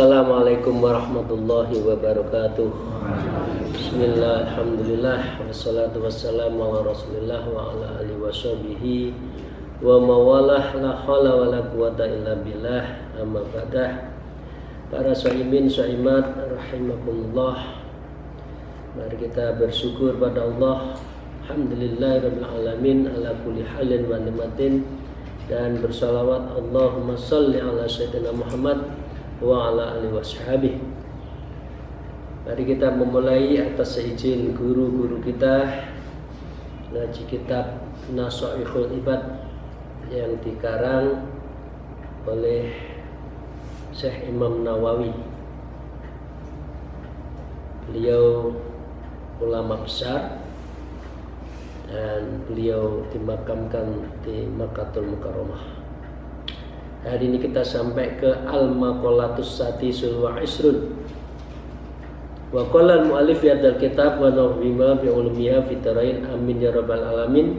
Assalamualaikum warahmatullahi wabarakatuh. Bismillah, alhamdulillah, wassalatu wassalamu ala rasulillah wa ala alihi wa sahbihi wa mawalah, la hawla wa la quwata illa billah, amma ba'dah. Para shaimin shaimat rahimakumullah, mari kita bersyukur pada Allah. Alhamdulillahirabbil alamin ala kulli halin wa ni'matin, dan bersalawat Allahumma shalli ala sayyidina Muhammad wa ala alihi washabihi. Mari kita memulai atas seizin guru-guru kita ngaji kitab Nashaikhul Ibad yang dikarang oleh Syekh Imam Nawawi. Beliau ulama besar dan beliau dimakamkan di Makkahul Mukarramah. Hari ini kita sampai ke Al-Maqalatus Sadisul wa Isrun. Wa qala al-mu'allif fi hadzal kitab wa nawwima bi ulumiha fi tarain amin ya rabbal alamin.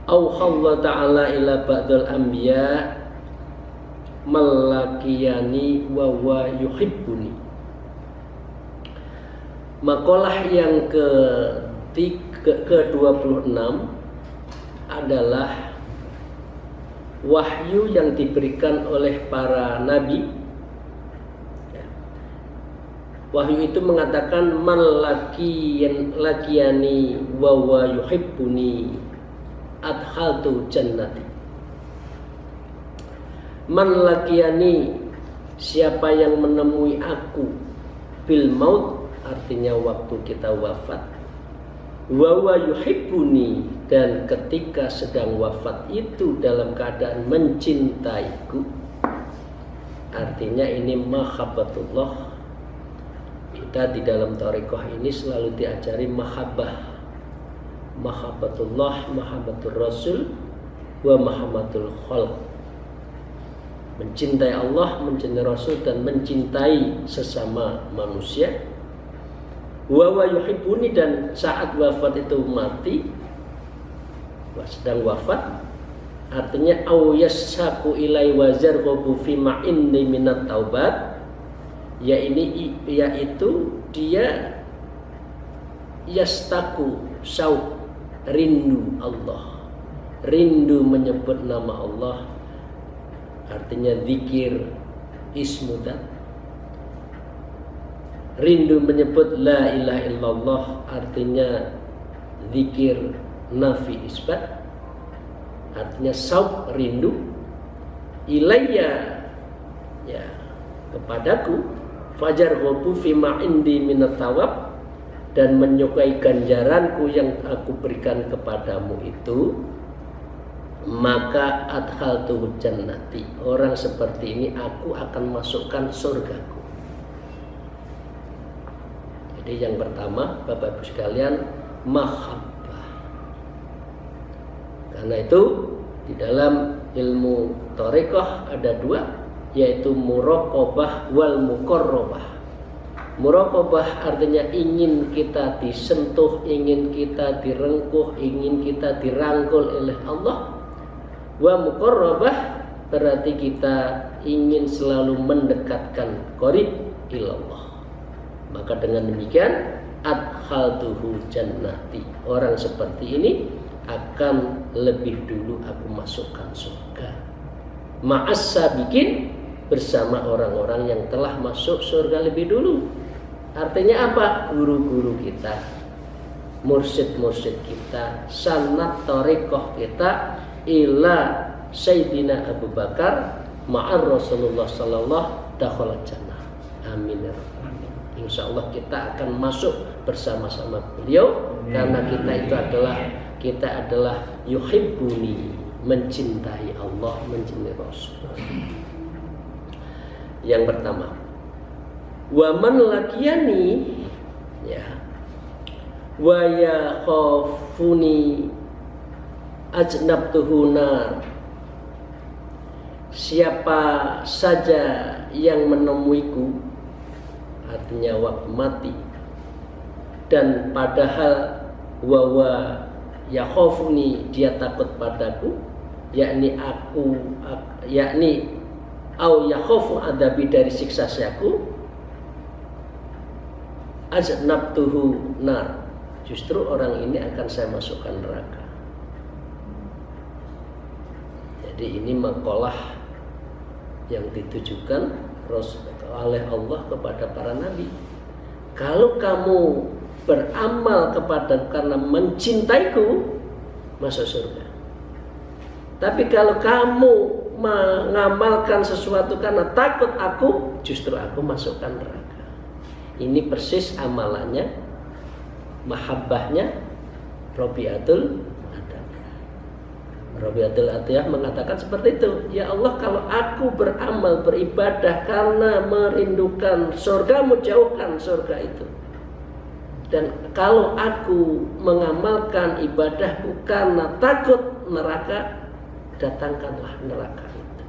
Auhallahu ta'ala ila ba'dal anbiya malakiyani wa wa yuhibbuni. Makalah yang ke-26 adalah wahyu yang diberikan oleh para nabi. Wahyu itu mengatakan man lakiyani wa wa yuhibbuni adkhaltu jannati. Man lakiyani, siapa yang menemui aku, bil maut, artinya waktu kita wafat, wa wa yuhibbuni, dan ketika sedang wafat itu dalam keadaan mencintaiku, artinya ini mahabbatullah. Kita di dalam thariqah ini selalu diajari mahabbatullah, mahabbatur rasul, wa mahabbatul khalq. Mencintai Allah, mencintai Rasul, dan mencintai sesama manusia. Wa wa yuhibbuni, dan saat wafat itu mati, sedang wafat, artinya au yassaku ilai wazar qabu fi ma inni minat taubat, yaitu dia yastaku syauq, rindu Allah, rindu menyebut nama Allah, artinya zikir ismudan, rindu menyebut la ilaha illallah, artinya zikir nafi isbat, artinya syauq, rindu, ilayya, ya, kepadaku, fajar ghabu fi ma indi minat thawab, dan menyukai ganjaranku yang aku berikan kepadamu itu, maka adkhaltu jannati, orang seperti ini aku akan masukkan surgaku. Jadi yang pertama, Bapak Ibu sekalian, mahabbah. Karena itu di dalam ilmu thariqah ada dua, yaitu muraqabah wal muqarrabah. Muraqabah artinya ingin kita disentuh, ingin kita direngkuh, ingin kita dirangkul oleh Allah. Wa muqarrabah berarti kita ingin selalu mendekatkan qarib ilallah. Maka dengan demikian adkhaltuhu jannati, orang seperti ini akan lebih dulu aku masukkan surga. Ma'as sabiqin, bersama orang-orang yang telah masuk surga lebih dulu. Artinya apa? Guru-guru kita, mursyid-mursyid kita, sanad thariqah kita ila Sayyidina Abu Bakar ma'ar Rasulullah sallallahu dakhala jannah. Amin ya rabbal alamin. Insyaallah kita akan masuk bersama-sama beliau, karena kita adalah yuhibbuni, mencintai Allah, mencintai Rasul. Yang pertama, wa man lakiyani, ya, wa yakhafuni ajnabtuhu nar, siapa saja yang menemuiku, artinya waktu mati, dan padahal wawa yakhafuni, dia takut padaku, yakni au yakhafu adabi dari siksa syaku, aznabtuhu nar, justru orang ini akan saya masukkan neraka. Jadi ini makalah yang ditujukan oleh Allah kepada para nabi. Kalau kamu beramal kepada karena mencintaiku, masuk surga. Tapi kalau kamu mengamalkan sesuatu karena takut aku, justru aku masukkan neraka. Ini persis amalannya, mahabbahnya Rabi'atul Adiyah mengatakan seperti itu. Ya Allah, kalau aku beramal, beribadah karena merindukan surgamu, jauhkan surga itu. Dan kalau aku mengamalkan ibadahku karena takut neraka, datangkanlah neraka itu.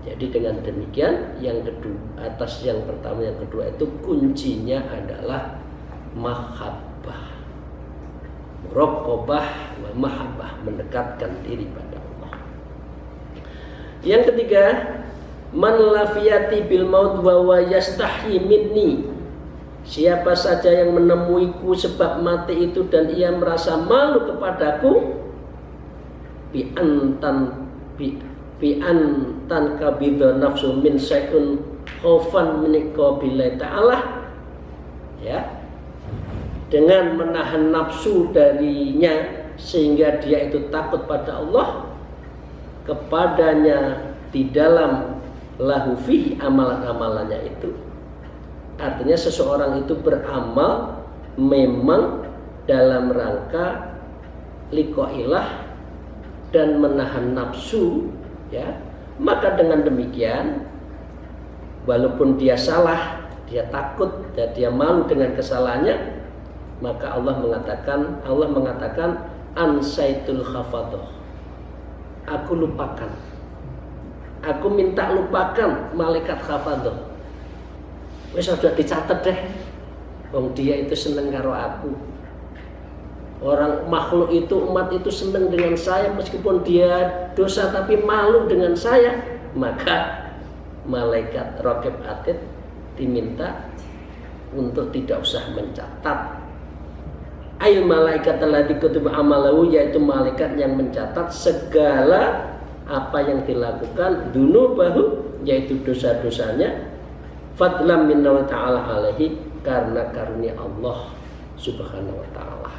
Jadi dengan demikian, yang kedua, atas yang pertama, yang kedua itu kuncinya adalah mahabbah, muraqabah wa mahabbah, mendekatkan diri pada Allah. Yang ketiga, man lafiyati bil maut wa yastahi minni, siapa saja yang menemuiku sebab mati itu dan ia merasa malu kepadaku, bi antan kabidha nafsu min syai'un khaufan min qabillahi ta'ala, ya, dengan menahan nafsu darinya sehingga dia itu takut pada Allah, kepadanya di dalam lahu fihi amalan-amalannya itu. Artinya seseorang itu beramal memang dalam rangka liqailah dan menahan nafsu, ya, maka dengan demikian walaupun dia salah, dia takut dan dia malu dengan kesalahannya, maka Allah mengatakan ansaitul khafadhah, aku lupakan, aku minta lupakan malaikat khafadhah. Wes sudah dicatat deh, wong dia itu seneng karo aku. Orang makhluk itu, umat itu seneng dengan saya meskipun dia dosa tapi malu dengan saya. Maka malaikat Raqib Atid diminta untuk tidak usah mencatat. Ail malaikat allati kutiba amalahu, yaitu malaikat yang mencatat segala apa yang dilakukan, dunubahu, yaitu dosa-dosanya, fadlam minna ta'ala alaihi, karena karunia Allah subhanahu wa ta'ala.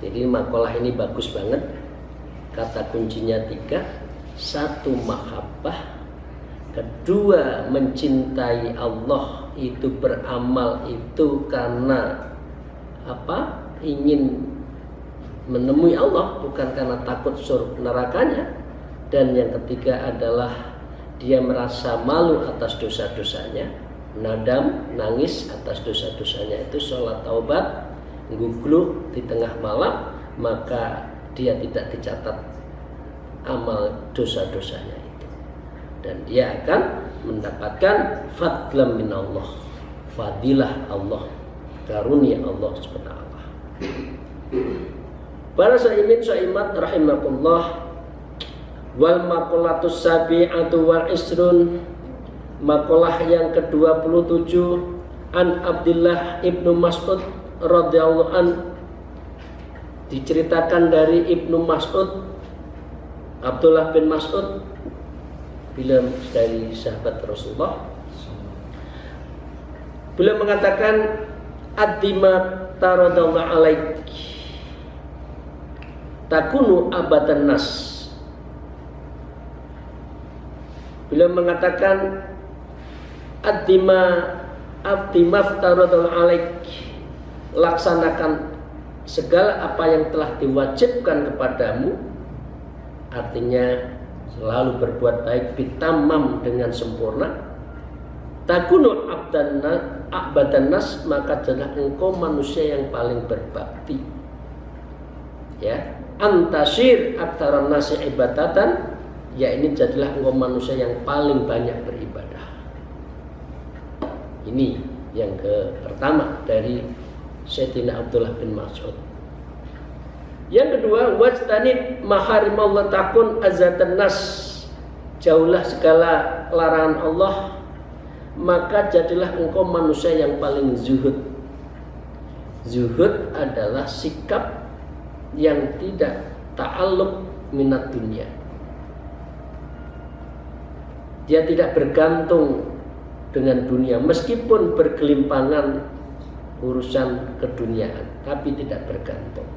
Jadi makalah ini bagus banget. Kata kuncinya 3. 1 mahabbah, 2 mencintai Allah, itu beramal itu karena apa? Ingin menemui Allah, bukan karena takut surga nerakanya. Dan yang ketiga adalah dia merasa malu atas dosa-dosanya, nadam, nangis atas dosa-dosanya itu, sholat taubat, gugluk di tengah malam, maka dia tidak dicatat amal dosa-dosanya itu, dan dia akan mendapatkan fadlam minallah, fadilah Allah, karunia Allah SWT. Para saimin rahimakumullah. Wal maqalatus sabi'atu wal isrun, maqalah yang ke-27, an Abdullah ibnu Mas'ud radhiyallahu an, diceritakan dari Ibnu Mas'ud, Abdullah bin Mas'ud, beliau dari sahabat Rasulullah. Beliau mengatakan, ad-dima taradallahu alaik takunu abadan nas. Beliau mengatakan, ad-dima taradallahu alaik, laksanakan segala apa yang telah diwajibkan kepadamu, artinya selalu berbuat baik, bitamam, dengan sempurna. Takunu abdan nas, maka adalah engkau manusia yang paling berbakti, ya. Antasir aktaran nasi ibadatan, ya, ini jadilah engkau manusia yang paling banyak beribadah. Ini yang pertama dari Sayyidina Abdullah bin Mas'ud. Yang kedua, wajtanib maharimallah takun azatan nas, jauhlah segala larangan Allah, maka jadilah engkau manusia yang paling zuhud. Zuhud adalah sikap yang tidak ta'alluq minat dunia. Dia tidak bergantung dengan dunia, meskipun bergelimpangan urusan keduniaan, tapi tidak bergantung.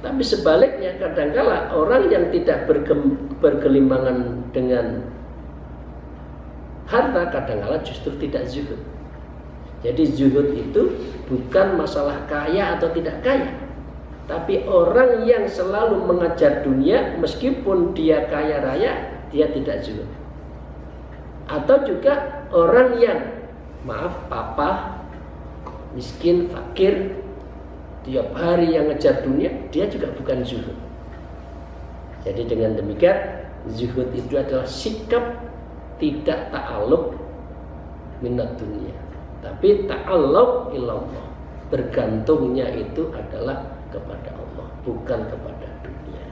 Tapi sebaliknya, kadangkala orang yang tidak bergelimpangan dengan harta, kadangkala justru tidak zuhud. Jadi zuhud itu bukan masalah kaya atau tidak kaya, tapi orang yang selalu mengejar dunia meskipun dia kaya raya, dia tidak zuhud. Atau juga orang yang papa, miskin, fakir, tiap hari yang ngejar dunia, dia juga bukan zuhud. Jadi dengan demikian, zuhud itu adalah sikap tidak ta'alluq minat dunia, tapi ta'alluq ilallah. Bergantungnya itu adalah kepada Allah, bukan kepada dunia.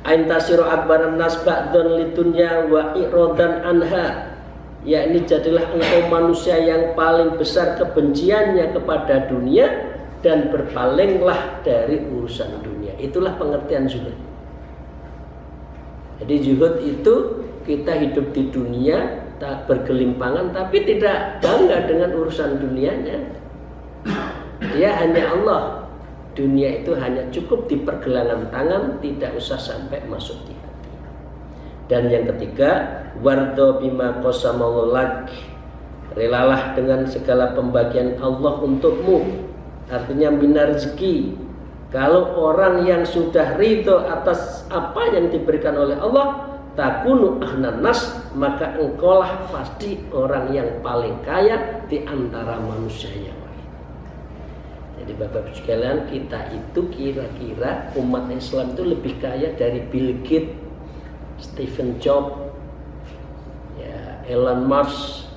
Ain tasiru akbaran nas ba'dhan lidunya wa i'radan anha, yakni jadilah engkau manusia yang paling besar kebenciannya kepada dunia dan berpalinglah dari urusan dunia. Itulah pengertian zuhud. Jadi zuhud itu kita hidup di dunia, tak bergelimpangan, tapi tidak bangga dengan urusan dunianya. Dia hanya Allah. Dunia itu hanya cukup di pergelangan tangan, tidak usah sampai masuk di hati. Dan yang ketiga, wardo bima qasamallahu lak, relalah dengan segala pembagian Allah untukmu. Artinya minar rezeki. Kalau orang yang sudah ridho atas apa yang diberikan oleh Allah, takunu ahnan nas, maka engkaulah pasti orang yang paling kaya di antara manusia yang lain. Jadi Bapak-Ibu sekalian, kita itu kira-kira umat Islam itu lebih kaya dari Bill Gates, Stephen Jobs, ya, Elon Musk,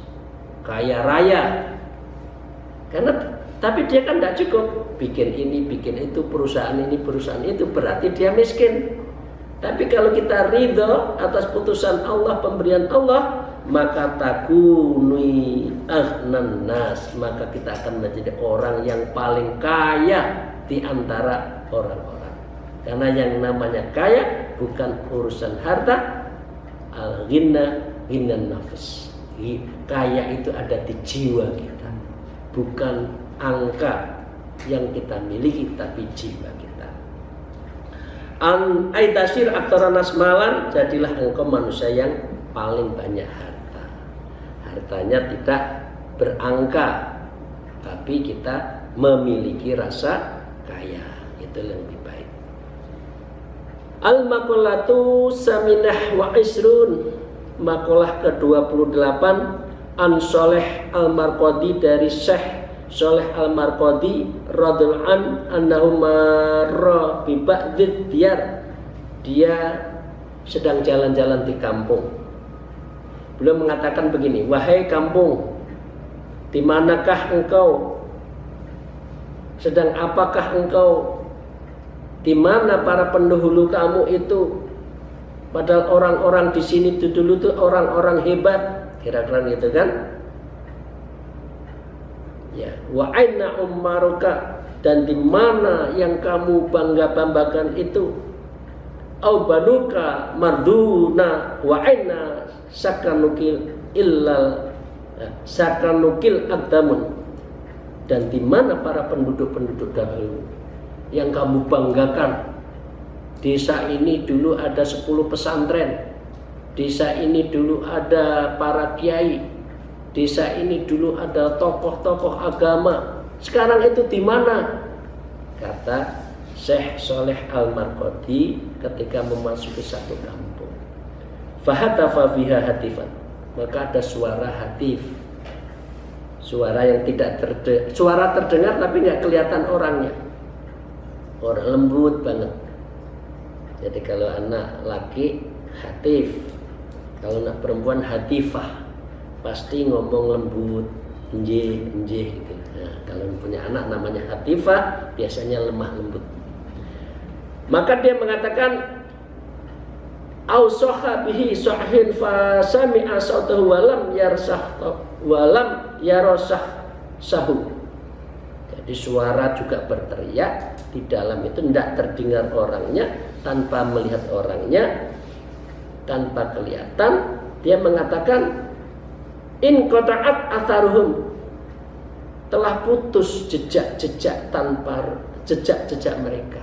kaya raya. Karena tapi dia kan tidak cukup, bikin ini, bikin itu, perusahaan ini, perusahaan itu, berarti dia miskin. Tapi kalau kita ridho atas putusan Allah, pemberian Allah, maka takuni ahnan nas, maka kita akan menjadi orang yang paling kaya di antara orang-orang. Karena yang namanya kaya bukan urusan harta, al-ghina ghinan nafs. Kaya itu ada di jiwa kita, bukan angka yang kita miliki, tapi jiwa kita. An aitasir aktoranas malan, jadilah engkau manusia yang paling banyak harta. Hartanya tidak berangka, tapi kita memiliki rasa kaya, itu lebih baik. Al-maqalatu saminah wa isrun, makalah ke-28 an Sholeh Al-Marqadi, dari Syekh Sholeh Al-Marqadi radhiyallahu an annahu marra bi ba'did diyar, dia sedang jalan-jalan di kampung. Beliau mengatakan begini, wahai kampung, di manakah engkau? Sedang apakah engkau? Di mana para pendahulu kamu itu? Padahal orang-orang di sini dulu itu orang-orang hebat, kira-kira gitu kan? Ya, wa aina ummaruka, dan di mana yang kamu bangga-banggakan itu? Au banuka marduna wa aina sakanukil illal sakanukil aqdamun, dan di mana para penduduk-penduduk dahulu yang kamu banggakan? Desa ini dulu ada 10 pesantren, desa ini dulu ada para kiai, desa ini dulu ada tokoh-tokoh agama. Sekarang itu di mana? Kata Syekh Sholeh Al-Marqadi ketika memasuki satu kampung. Fahatafa fiha hatifan, maka ada suara hatif, suara yang tidak suara terdengar tapi nggak kelihatan orangnya. Orang lembut banget. Jadi kalau anak laki hatif, kalau anak perempuan hatifah, pasti ngomong lembut, enjeh gitu. Nah, kalau punya anak namanya hatifah, biasanya lemah lembut. Maka dia mengatakan, au sahabihi sahin fa sami'a sautahu walam yarasah sahu. Jadi suara juga berteriak di dalam itu tidak terdengar orangnya, tanpa melihat orangnya, tanpa kelihatan. Dia mengatakan in qata'at atharuhum, telah putus jejak-jejak tanpa jejak-jejak mereka,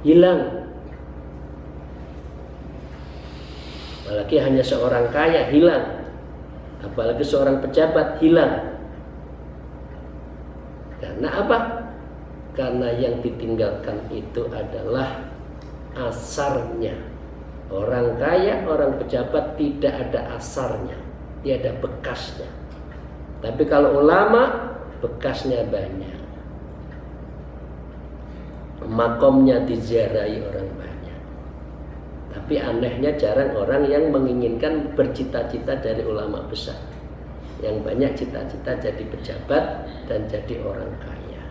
hilang. Apalagi hanya seorang kaya hilang, apalagi seorang pejabat hilang. Karena apa? Karena yang ditinggalkan itu adalah asarnya. Orang kaya, orang pejabat tidak ada asarnya, tidak ada bekasnya. Tapi kalau ulama, bekasnya banyak, makomnya diziarahi orang banyak. Tapi anehnya jarang orang yang menginginkan bercita-cita dari ulama besar. Yang banyak cita-cita jadi pejabat dan jadi orang kaya.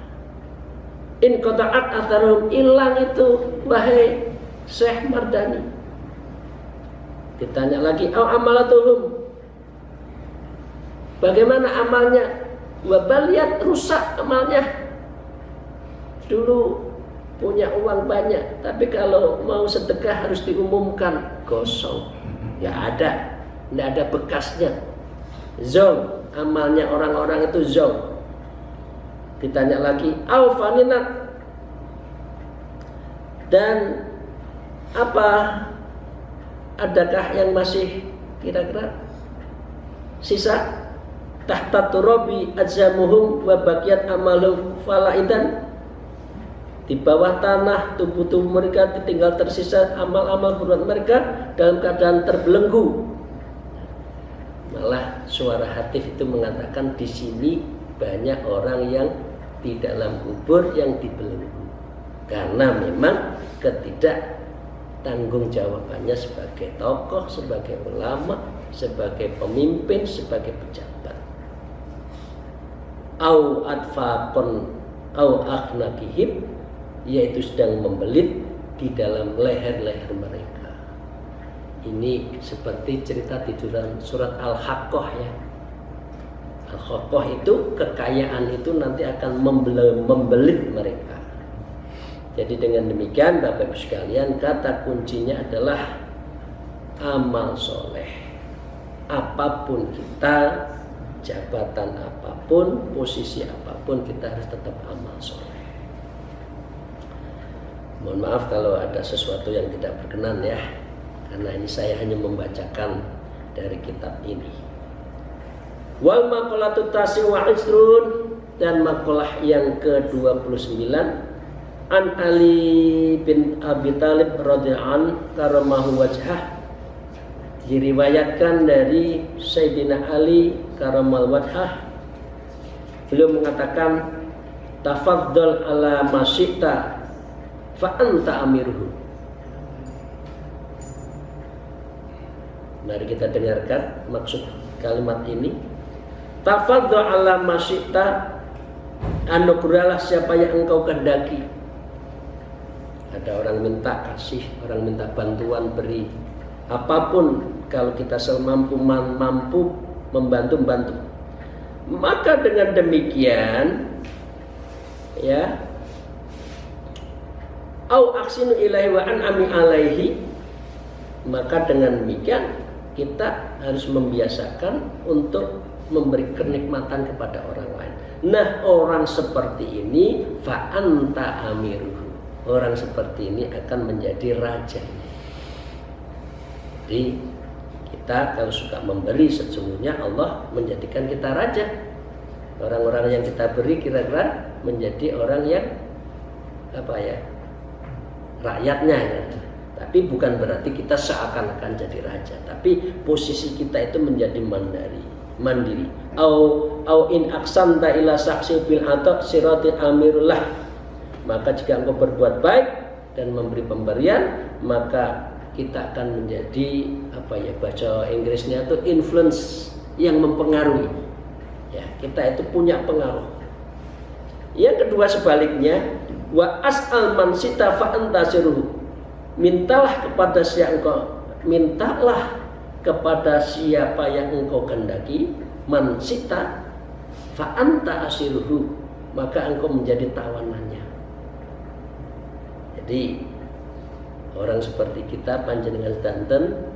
In qata'at atharum, hilang itu wahai Syekh Mardani. Ditanya lagi, au amalatuhum, bagaimana amalnya? Wabaliyat, rusak amalnya. Dulu punya uang banyak, tapi kalau mau sedekah harus diumumkan, gosong, ya ada, tidak ada bekasnya, zong, amalnya orang-orang itu zong. Ditanya lagi, au faninat, dan apa, adakah yang masih kira-kira sisa? Tahta turabi ajzamuhum wa baqiyat amalum falaidan, di bawah tanah tubuh-tubuh mereka tinggal tersisa amal-amal perbuatan mereka dalam keadaan terbelenggu. Malah suara Hatif itu mengatakan di sini banyak orang yang di dalam kubur yang dibelenggu, karena memang tanggung jawabannya sebagai tokoh, sebagai ulama, sebagai pemimpin, sebagai pejabat. Au adfaqon au akhnaqihim, yaitu sedang membelit di dalam leher-leher mereka. Ini seperti cerita di dalam surat Al-Haqqah ya. Al-Haqqah itu kekayaan itu nanti akan membelit mereka. Jadi dengan demikian Bapak Ibu sekalian, kata kuncinya adalah amal soleh. Apapun kita, jabatan apapun, posisi apapun, kita harus tetap amal soleh. Mohon maaf kalau ada sesuatu yang tidak berkenan ya, karena ini saya hanya membacakan dari kitab ini. Wal maqalatu tasi wa isrun, dan maqalah yang ke-29 an Ali bin Abi Thalib radhiyallahu anhu karamahu wajhah, diriwayatkan dari Sayyidina Ali karamal wajhah, beliau mengatakan tafaddal ala masyita fa anta amiruhu. Mari kita dengarkan maksud kalimat ini. Tafaddal ala masyita, anugerahlah siapa yang engkau kehendaki. Ada orang minta kasih, orang minta bantuan, beri. Apapun kalau kita semampu membantu. Maka dengan demikian ya, au aksinu ilaihi wa an'ami alaihi, maka dengan demikian kita harus membiasakan untuk memberi kenikmatan kepada orang lain. Nah, orang seperti ini fa anta amiruhu, orang seperti ini akan menjadi raja. Jadi kita kalau suka memberi, sesungguhnya Allah menjadikan kita raja. Orang-orang yang kita beri kira-kira menjadi orang yang apa ya, rakyatnya ya. Tapi bukan berarti kita seakan-akan jadi raja, tapi posisi kita itu menjadi mandiri. Au in aksanta ila saksi bil atok siratil amirullah, maka jika engkau berbuat baik dan memberi pemberian, maka kita akan menjadi apa ya, baca Inggrisnya itu influence, yang mempengaruhi ya, kita itu punya pengaruh. Yang kedua sebaliknya, wa as'al man sita fa antasiruhu, mintalah kepada siapa yang engkau kehendaki, man sita fa anta asiruhu, maka engkau menjadi tawanannya. Jadi orang seperti kita, panjenengan danten,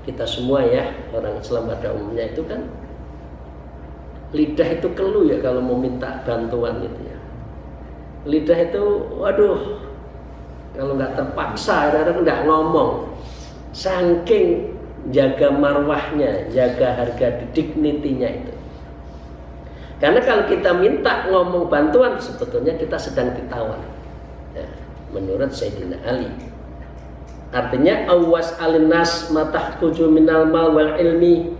kita semua ya, orang Islam pada umumnya itu kan lidah itu keluh ya kalau mau minta bantuan itu ya. Lidah itu, waduh, kalau nggak terpaksa, kadang-kadang nggak ngomong, saking jaga marwahnya, jaga harga dignity-nya itu. Karena kalau kita minta ngomong bantuan, sebetulnya kita sedang ditawan. Ya, menurut Sayyidina Ali. Artinya awas alinas matahtuju minal mal wal ilmi.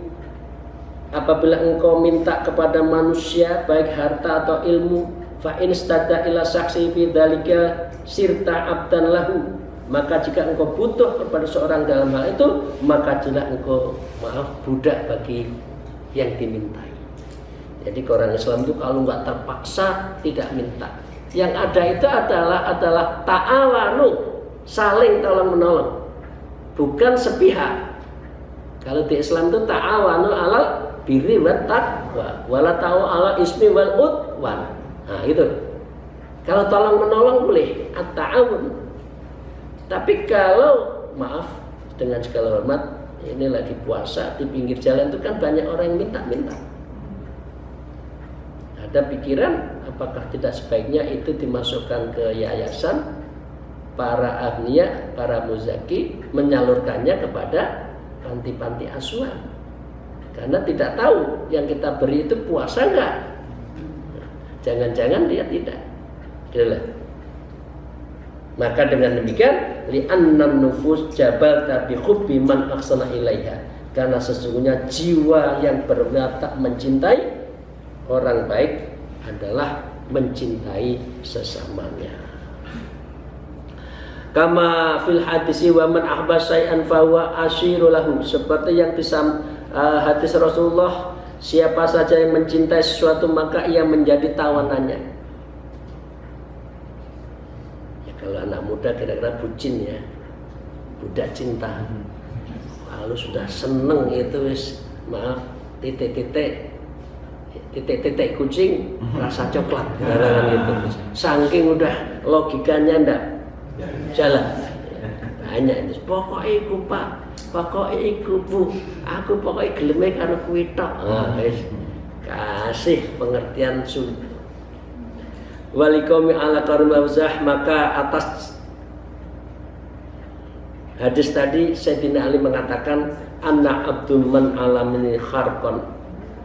Apabila engkau minta kepada manusia baik harta atau ilmu, fa in istada ila saksi fi dzalika sirta abdan lahu, maka jika engkau butuh kepada seorang dalam hal itu, maka jadilah engkau budak bagi yang dimintai. Jadi orang Islam itu kalau nggak terpaksa tidak minta. Yang ada itu adalah ta'awanu, saling tolong menolong, bukan sepihak. Kalau di Islam itu ta'awanu alal birri wat taqwa, wala ta'awanu ismi wal udwan. Nah, itu. Kalau tolong menolong boleh at-ta'awun. Tapi kalau maaf dengan segala hormat, ini lagi puasa di pinggir jalan itu kan banyak orang yang minta-minta. Ada pikiran apakah tidak sebaiknya itu dimasukkan ke yayasan, para agniya, para muzaki menyalurkannya kepada panti-panti asuhan. Karena tidak tahu yang kita beri itu puasa enggak. Jangan-jangan dia tidak. Itulah. Maka dengan demikian li'annan nufus jabal bi hubbi man ahsana ilaiha. Karena sesungguhnya jiwa yang berwatak mencintai orang baik adalah mencintai sesamanya. Kama fil hadisi wa man ahbas syai'an fa huwa asyiru lahu, seperti yang di hadis Rasulullah, siapa saja yang mencintai sesuatu maka ia menjadi tawanannya. Ya, kalau anak muda kira-kira bucin ya, budak cinta. Kalau sudah seneng itu wis maaf titik-titik kucing rasa coklat gitu. Saking udah logikanya ndak jalan. Banyak itu. Pokoknya iku Pak, pokoknya iku Bu, aku pokoknya geleme karo kuwi tok. Kasih pengertian sun. Walikomi ala karum awzah, maka atas hadis tadi Sayyidina Ali mengatakan anna abdul man alamini kharqan,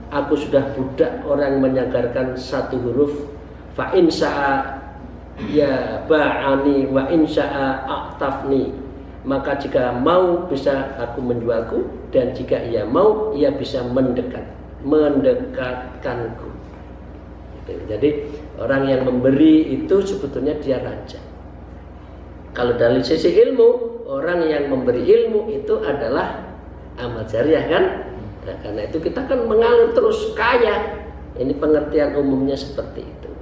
aku sudah budak orang menyagarkan satu huruf, fa in sa'a ya ba'ani wa in sa'a aqtafni, maka jika mau bisa aku menjualku, dan jika ia mau ia bisa mendekatkanku. Jadi orang yang memberi itu sebetulnya dia raja. Kalau dari sisi ilmu, orang yang memberi ilmu itu adalah amal jariah kan? Nah, karena itu kita kan mengalir terus kaya. Ini pengertian umumnya seperti itu.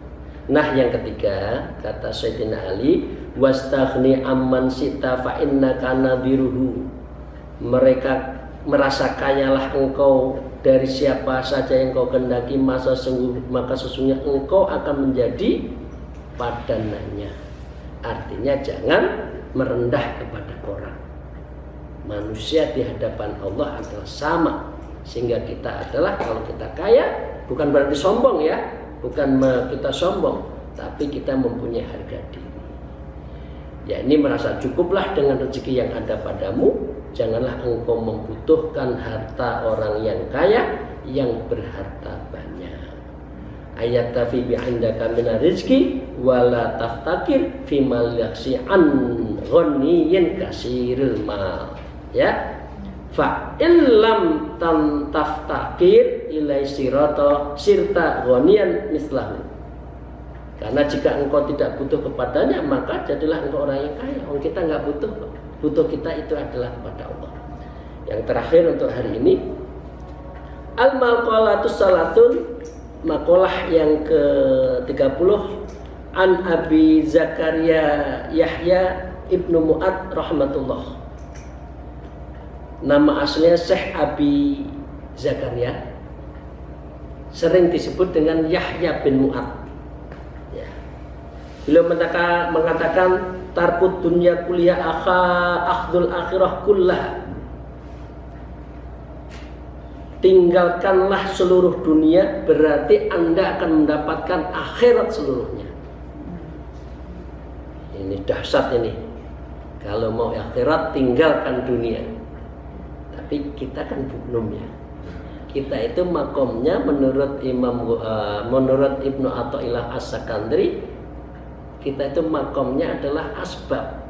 Nah, yang ketiga kata Sayyidina Ali, wastaghni amman sita fa innaka nadhiruhu. Mereka merasa kayalah engkau dari siapa saja yang kau kehendaki, maka sesungguhnya engkau akan menjadi padanannya. Artinya jangan merendah kepada orang. Manusia di hadapan Allah adalah sama. Sehingga kita adalah, kalau kita kaya bukan berarti sombong ya, bukan kita sombong, tapi kita mempunyai harga diri. Ya, ini merasa cukuplah dengan rezeki yang ada padamu. Janganlah engkau membutuhkan harta orang yang kaya, yang berharta banyak. Ayat tafi bi'indaka minar rizki wala taftakir fi mal yaksi an ghaniyin kasiril mal. Ya, fa illam tan taftakir ilai sirata sirta ghaniyan mislahu. Karena jika engkau tidak butuh kepadanya, maka jadilah engkau orang yang kaya. Orang kita nggak butuh, butuh kita itu adalah kepada Allah. Yang terakhir untuk hari ini, al-maqalatus salatun, maqalah yang ke-30, an Abi Zakaria Yahya Ibnu Mu'ad rahmatullah. Nama aslinya Syekh Abi Zakaria, sering disebut dengan Yahya bin Mu'ad. Ya. Beliau mengatakan tarkut dunya kuliah akhdul akhirah kullah. Tinggalkanlah seluruh dunia, berarti Anda akan mendapatkan akhirat seluruhnya. Ini dahsyat ini. Kalau mau akhirat, tinggalkan dunia. Tapi kita kan belum ya. Kita itu makomnya menurut Ibnu Athaillah As-Sakandari, kita itu makomnya adalah asbab.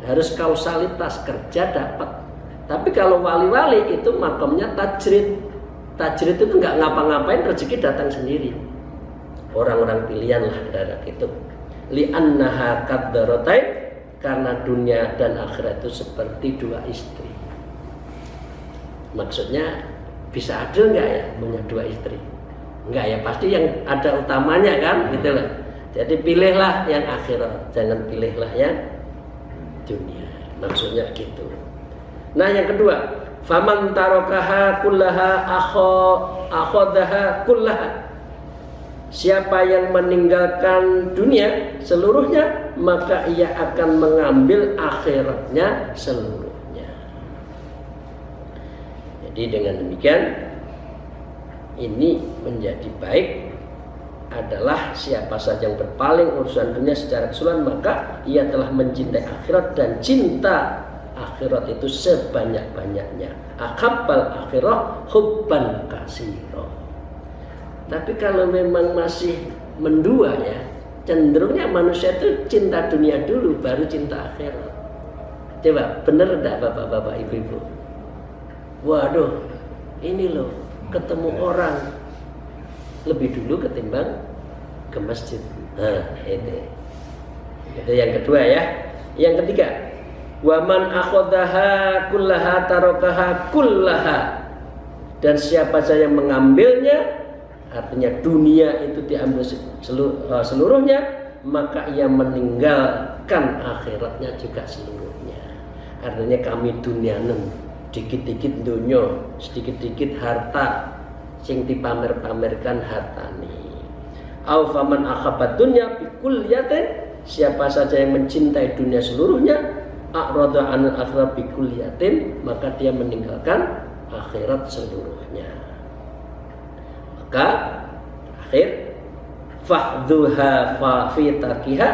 Harus kausalitas, kerja dapat. Tapi kalau wali-wali itu makomnya tajrid. Tajrid itu nggak ngapa-ngapain, rezeki datang sendiri. Orang-orang pilihan lah daerah itu. Li'annaha kaddaratain, karena dunia dan akhirat itu seperti dua istri. Maksudnya bisa adil nggak ya punya dua istri? Enggak ya, pasti yang ada utamanya kan, gitu loh. Jadi pilihlah yang akhirat, jangan pilihlah yang dunia. Maksudnya gitu. Nah yang kedua, faman tarokaha kullaha akhodaha kullaha. Siapa yang meninggalkan dunia seluruhnya, maka ia akan mengambil akhiratnya seluruhnya. Jadi dengan demikian, ini menjadi baik adalah siapa saja yang berpaling urusan dunia secara keseluruhan, maka ia telah mencintai akhirat, dan cinta akhirat itu sebanyak-banyaknya. Akabbal akhirah hubban kasiro. Tapi kalau memang masih mendua ya, cenderungnya manusia itu cinta dunia dulu baru cinta akhirat. Coba bener enggak bapak-bapak ibu-ibu? Waduh, ini loh ketemu orang lebih dulu ketimbang ke masjid. Nah, itu yang kedua ya. Yang ketiga, waman akhodaha kullaha tarokaha kullaha. Dan siapa saja yang mengambilnya, artinya dunia itu diambil seluruhnya, maka ia meninggalkan akhiratnya juga seluruhnya. Artinya kami dunianen, dikit-dikit dunia, sedikit-dikit harta, sing dipamer-pamerkan hartani. Au faman akhabat dunya bi kulliyatin, siapa saja yang mencintai dunia seluruhnya, a'rada 'anil akhirat bi kulliyatin, maka dia meninggalkan akhirat seluruhnya. Maka akhir fahdhuha fa fi tarkiha,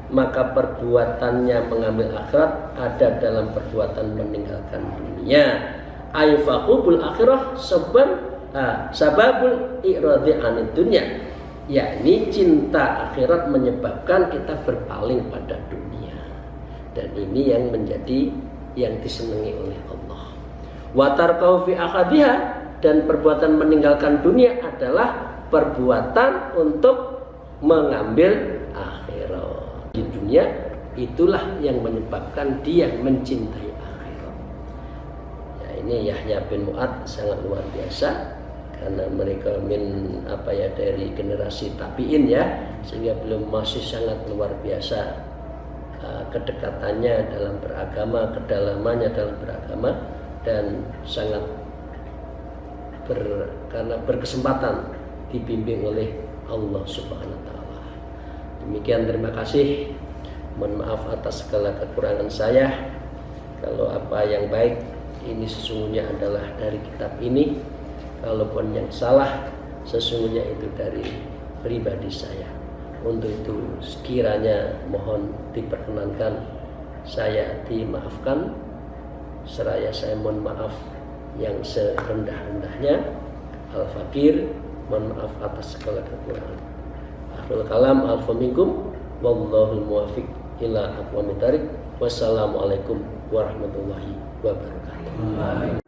maka perbuatannya mengambil akhirat ada dalam perbuatan meninggalkan dunia. Ay faqubul akhirah sababul i'radi 'anid dunya, yakni cinta akhirat menyebabkan kita berpaling pada dunia. Dan ini yang menjadi yang disenangi oleh Allah. Wa tarkahu fi akhadiha, dan perbuatan meninggalkan dunia adalah perbuatan untuk mengambil akhirat. Di dunia itulah yang menyebabkan dia mencintai akhirat. Ya, ini Yahya bin Mu'ad sangat luar biasa, karena mereka dari generasi tabi'in ya, sehingga belum masih sangat luar biasa kedekatannya dalam beragama, kedalamannya dalam beragama, dan sangat karena berkesempatan dibimbing oleh Allah Subhanahu wa taala. Demikian, terima kasih. Mohon maaf atas segala kekurangan saya. Kalau apa yang baik ini sesungguhnya adalah dari kitab ini, kalaupun yang salah sesungguhnya itu dari pribadi saya. Untuk itu sekiranya mohon diperkenankan saya dimaafkan, seraya saya mohon maaf yang serendah-rendahnya. Al-Fakir, mohon maaf atas segala kekurangan. Akhirul kalam, alfa minkum, wallahul muwafiq ila aqwamit thariq. Wassalamualaikum warahmatullahi wabarakatuh.